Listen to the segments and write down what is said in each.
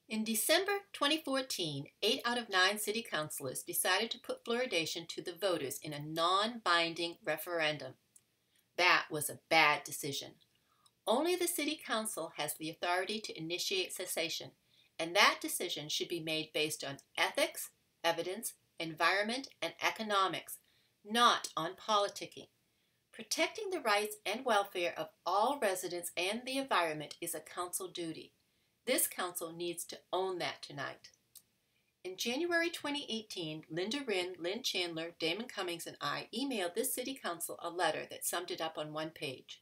In December 2014, 8 out of 9 city councilors decided to put fluoridation to the voters in a non-binding referendum. That was a bad decision. Only the city council has the authority to initiate cessation, and that decision should be made based on ethics, evidence, environment, and economics, not on politicking. Protecting the rights and welfare of all residents and the environment is a council duty. This council needs to own that tonight. In January 2018, Linda Wren, Lynn Chandler, Damon Cummings, and I emailed this city council a letter that summed it up on one page.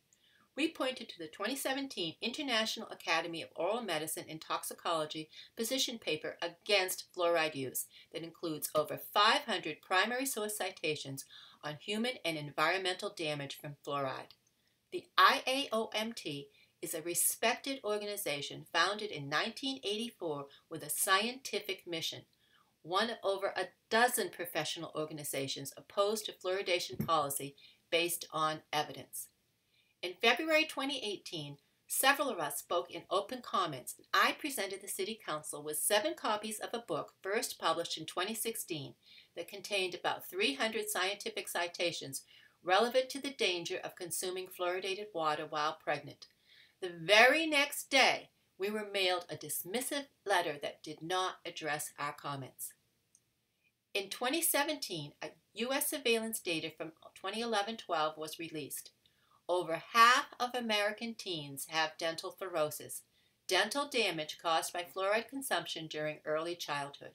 We pointed to the 2017 International Academy of Oral Medicine and Toxicology position paper against fluoride use that includes over 500 primary source citations on human and environmental damage from fluoride. The IAOMT is a respected organization founded in 1984 with a scientific mission, one of over a dozen professional organizations opposed to fluoridation policy based on evidence. In February 2018, several of us spoke in open comments, and I presented the City Council with 7 copies of a book first published in 2016 that contained about 300 scientific citations relevant to the danger of consuming fluoridated water while pregnant. The very next day, we were mailed a dismissive letter that did not address our comments. In 2017, a U.S. surveillance data from 2011-12 was released. Over half of American teens have dental fluorosis, dental damage caused by fluoride consumption during early childhood.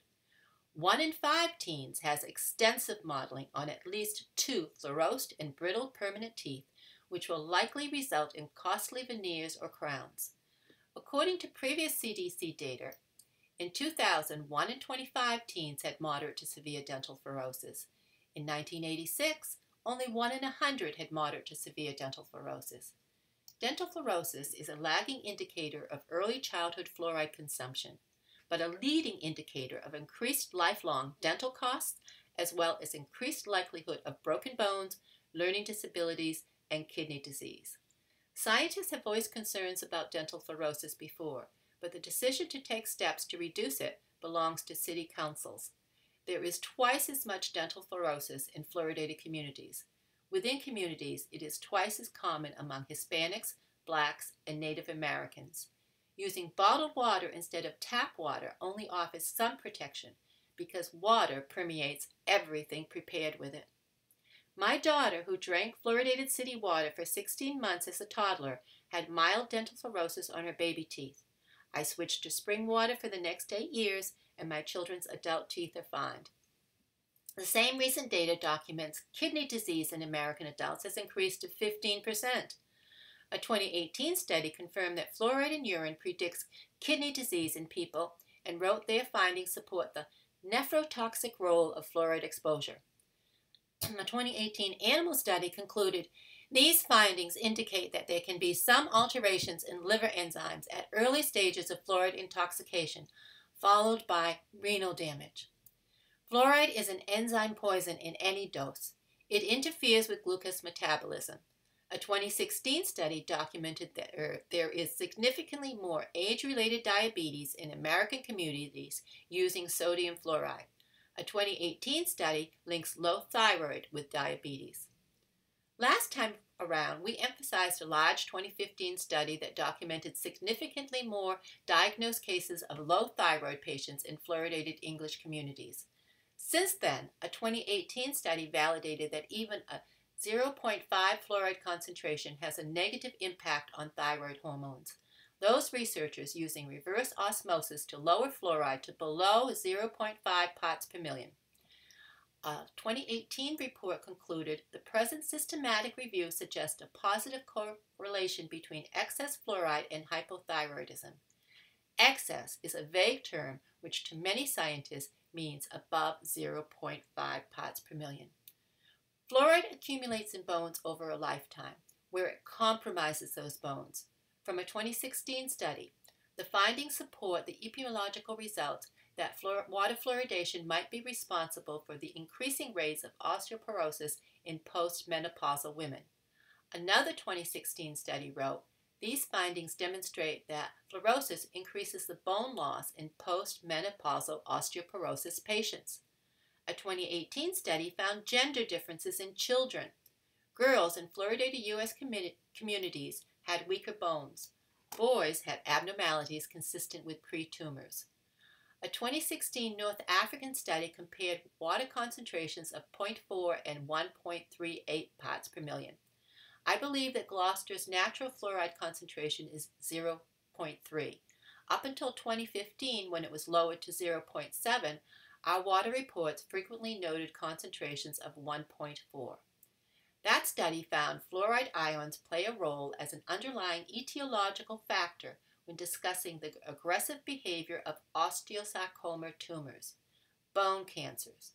1 in 5 teens has extensive modeling on at least 2 fluorosed and brittle permanent teeth, which will likely result in costly veneers or crowns. According to previous CDC data, in 2000, 1 in 25 teens had moderate to severe dental fluorosis. In 1986, only 1 in 100 had moderate to severe dental fluorosis. Dental fluorosis is a lagging indicator of early childhood fluoride consumption, but a leading indicator of increased lifelong dental costs, as well as increased likelihood of broken bones, learning disabilities, and kidney disease. Scientists have voiced concerns about dental fluorosis before, but the decision to take steps to reduce it belongs to city councils. There is twice as much dental fluorosis in fluoridated communities. Within communities, it is twice as common among Hispanics, Blacks, and Native Americans. Using bottled water instead of tap water only offers some protection because water permeates everything prepared with it. My daughter, who drank fluoridated city water for 16 months as a toddler, had mild dental fluorosis on her baby teeth. I switched to spring water for the next 8 years, and my children's adult teeth are fine. The same recent data documents kidney disease in American adults has increased to 15%. A 2018 study confirmed that fluoride in urine predicts kidney disease in people and wrote their findings support the nephrotoxic role of fluoride exposure. A 2018 animal study concluded these findings indicate that there can be some alterations in liver enzymes at early stages of fluoride intoxication, followed by renal damage. Fluoride is an enzyme poison in any dose. It interferes with glucose metabolism. A 2016 study documented that there is significantly more age-related diabetes in American communities using sodium fluoride. A 2018 study links low thyroid with diabetes. Last time around, we emphasized a large 2015 study that documented significantly more diagnosed cases of low thyroid patients in fluoridated English communities. Since then, a 2018 study validated that even a 0.5 fluoride concentration has a negative impact on thyroid hormones. Those researchers using reverse osmosis to lower fluoride to below 0.5 parts per million. A 2018 report concluded the present systematic review suggests a positive correlation between excess fluoride and hypothyroidism. Excess is a vague term which to many scientists means above 0.5 parts per million. Fluoride accumulates in bones over a lifetime, where it compromises those bones. From a 2016 study, the findings support the epidemiological results that water fluoridation might be responsible for the increasing rates of osteoporosis in postmenopausal women. Another 2016 study wrote, These findings demonstrate that fluorosis increases the bone loss in postmenopausal osteoporosis patients. A 2018 study found gender differences in children. Girls in fluoridated U.S. communities had weaker bones. Boys had abnormalities consistent with pre-tumors. A 2016 North African study compared water concentrations of 0.4 and 1.38 parts per million. I believe that Gloucester's natural fluoride concentration is 0.3. Up until 2015, when it was lowered to 0.7, our water reports frequently noted concentrations of 1.4. That study found fluoride ions play a role as an underlying etiological factor when discussing the aggressive behavior of osteosarcoma tumors, bone cancers.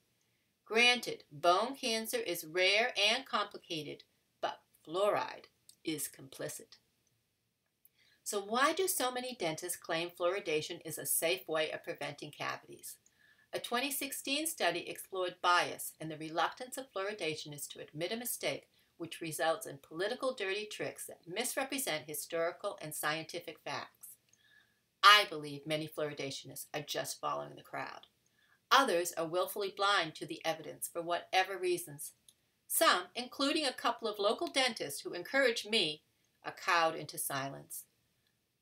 Granted, bone cancer is rare and complicated, but fluoride is complicit. So why do so many dentists claim fluoridation is a safe way of preventing cavities? A 2016 study explored bias and the reluctance of fluoridationists to admit a mistake, which results in political dirty tricks that misrepresent historical and scientific facts. I believe many fluoridationists are just following the crowd. Others are willfully blind to the evidence for whatever reasons. Some, including a couple of local dentists who encouraged me, are cowed into silence.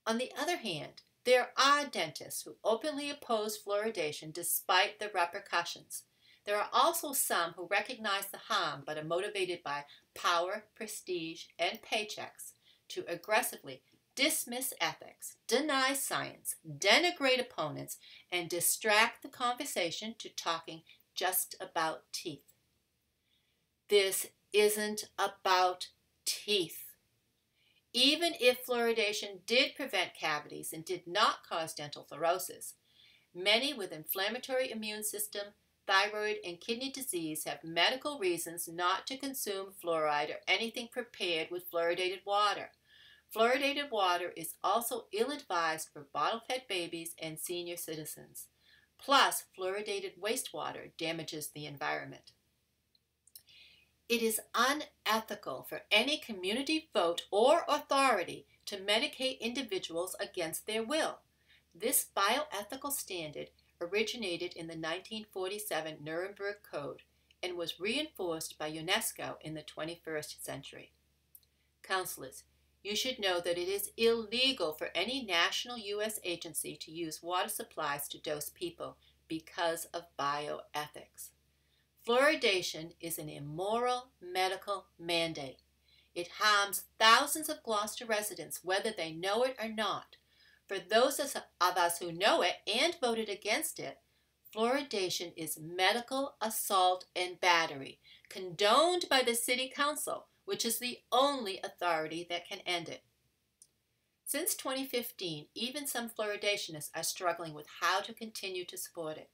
On the other hand, there are dentists who openly oppose fluoridation despite the repercussions. There are also some who recognize the harm but are motivated by power, prestige, and paychecks to aggressively dismiss ethics, deny science, denigrate opponents, and distract the conversation to talking just about teeth. This isn't about teeth. Even if fluoridation did prevent cavities and did not cause dental fluorosis, many with inflammatory immune system, thyroid, and kidney disease have medical reasons not to consume fluoride or anything prepared with fluoridated water. Fluoridated water is also ill-advised for bottle-fed babies and senior citizens. Plus, fluoridated wastewater damages the environment. It is unethical for any community vote or authority to medicate individuals against their will. This bioethical standard originated in the 1947 Nuremberg Code and was reinforced by UNESCO in the 21st century. Counselors, you should know that it is illegal for any national U.S. agency to use water supplies to dose people because of bioethics. Fluoridation is an immoral medical mandate. It harms thousands of Gloucester residents, whether they know it or not. For those of us who know it and voted against it, fluoridation is medical assault and battery, condoned by the City Council, which is the only authority that can end it. Since 2015, even some fluoridationists are struggling with how to continue to support it.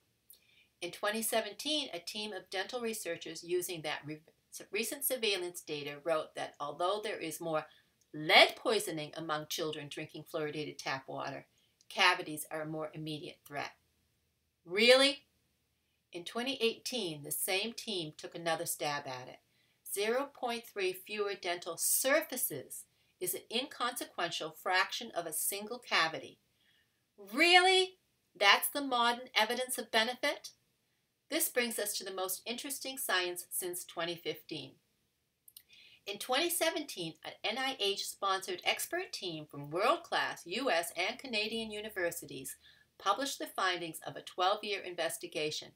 In 2017, a team of dental researchers using that recent surveillance data wrote that although there is more lead poisoning among children drinking fluoridated tap water, cavities are a more immediate threat. Really? In 2018, the same team took another stab at it. 0.3 fewer dental surfaces is an inconsequential fraction of a single cavity. Really? That's the modern evidence of benefit? This brings us to the most interesting science since 2015. In 2017, an NIH-sponsored expert team from world-class U.S. and Canadian universities published the findings of a 12-year investigation.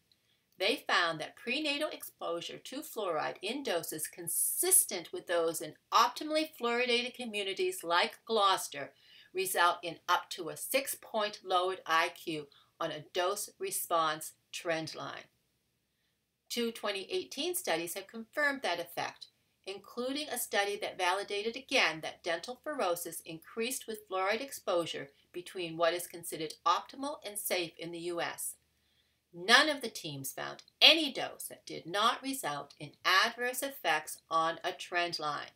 They found that prenatal exposure to fluoride in doses consistent with those in optimally fluoridated communities like Gloucester result in up to a 6-point lowered IQ on a dose-response trend line. Two 2018 studies have confirmed that effect, including a study that validated again that dental fluorosis increased with fluoride exposure between what is considered optimal and safe in the U.S. None of the teams found any dose that did not result in adverse effects on a trend line.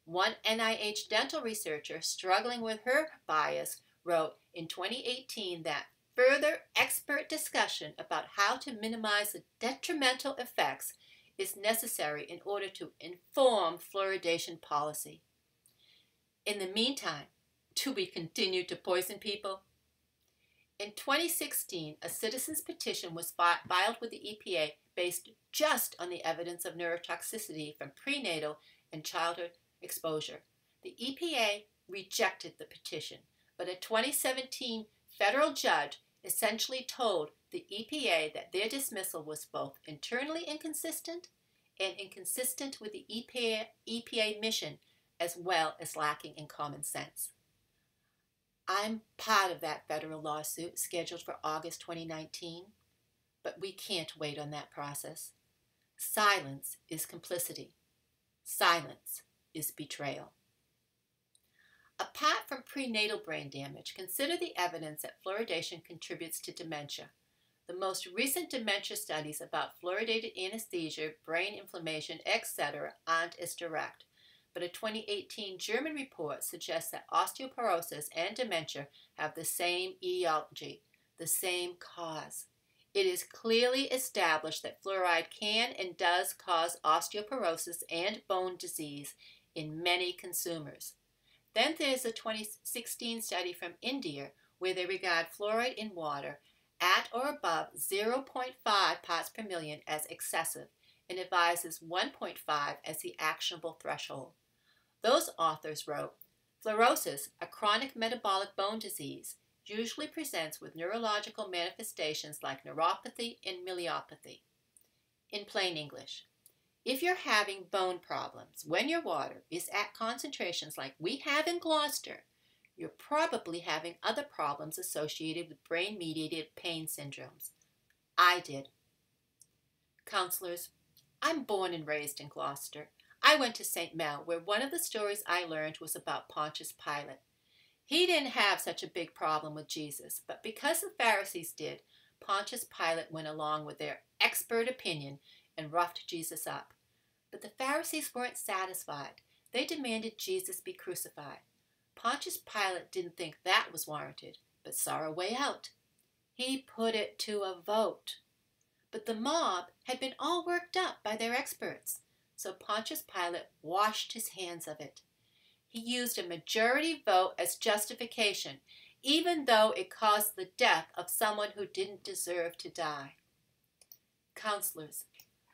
One NIH dental researcher struggling with her bias wrote in 2018 that further expert discussion about how to minimize the detrimental effects is necessary in order to inform fluoridation policy. In the meantime, Do we continue to poison people? In 2016, a citizen's petition was filed with the EPA based just on the evidence of neurotoxicity from prenatal and childhood exposure. The EPA rejected the petition, but a 2017 federal judge essentially told the EPA that their dismissal was both internally inconsistent and inconsistent with the EPA mission, as well as lacking in common sense. I'm part of that federal lawsuit scheduled for August 2019, but we can't wait on that process. Silence is complicity. Silence is betrayal. Apart from prenatal brain damage, consider the evidence that fluoridation contributes to dementia. The most recent dementia studies about fluoridated anesthesia, brain inflammation, etc. aren't as direct, but a 2018 German report suggests that osteoporosis and dementia have the same etiology, the same cause. It is clearly established that fluoride can and does cause osteoporosis and bone disease in many consumers. Then there's a 2016 study from India where they regard fluoride in water at or above 0.5 parts per million as excessive and advises 1.5 as the actionable threshold. Those authors wrote, "Fluorosis, a chronic metabolic bone disease, usually presents with neurological manifestations like neuropathy and myelopathy." In plain English, if you're having bone problems when your water is at concentrations like we have in Gloucester, you're probably having other problems associated with brain-mediated pain syndromes. I did. Counselors, I'm born and raised in Gloucester. I went to St. Mel, where one of the stories I learned was about Pontius Pilate. He didn't have such a big problem with Jesus, but because the Pharisees did, Pontius Pilate went along with their expert opinion and roughed Jesus up. But the Pharisees weren't satisfied. They demanded Jesus be crucified. Pontius Pilate didn't think that was warranted, but saw a way out. He put it to a vote. But the mob had been all worked up by their experts, so Pontius Pilate washed his hands of it. He used a majority vote as justification, even though it caused the death of someone who didn't deserve to die. Counselors,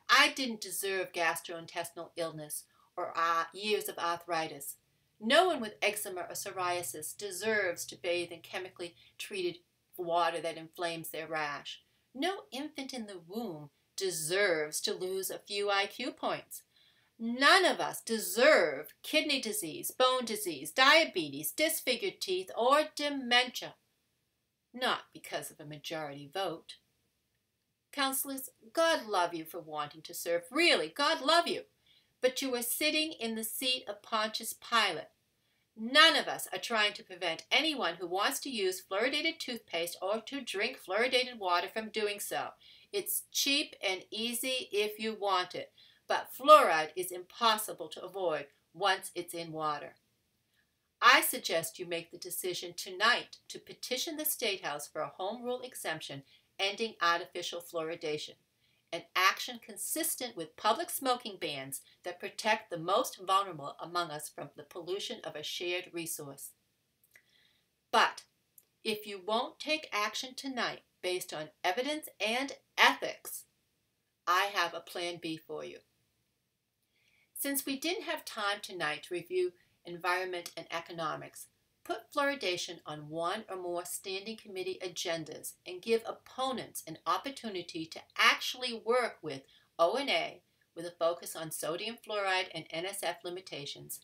I didn't deserve gastrointestinal illness or years of arthritis. No one with eczema or psoriasis deserves to bathe in chemically treated water that inflames their rash. No infant in the womb deserves to lose a few IQ points. None of us deserve kidney disease, bone disease, diabetes, disfigured teeth, or dementia. Not because of a majority vote. Counselors, God love you for wanting to serve. Really, God love you. But you are sitting in the seat of Pontius Pilate. None of us are trying to prevent anyone who wants to use fluoridated toothpaste or to drink fluoridated water from doing so. It's cheap and easy if you want it, but fluoride is impossible to avoid once it's in water. I suggest you make the decision tonight to petition the State House for a home rule exemption ending artificial fluoridation, an action consistent with public smoking bans that protect the most vulnerable among us from the pollution of a shared resource. But if you won't take action tonight based on evidence and ethics, I have a plan B for you. Since we didn't have time tonight to review environment and economics, put fluoridation on one or more standing committee agendas and give opponents an opportunity to actually work with O&A with a focus on sodium fluoride and NSF limitations,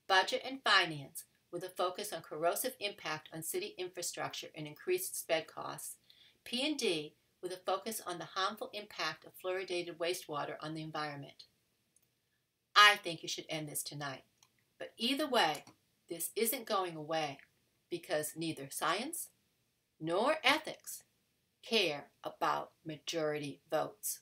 budget and finance with a focus on corrosive impact on city infrastructure and increased sped costs, P&D with a focus on the harmful impact of fluoridated wastewater on the environment. I think you should end this tonight. But either way, this isn't going away because neither science nor ethics care about majority votes.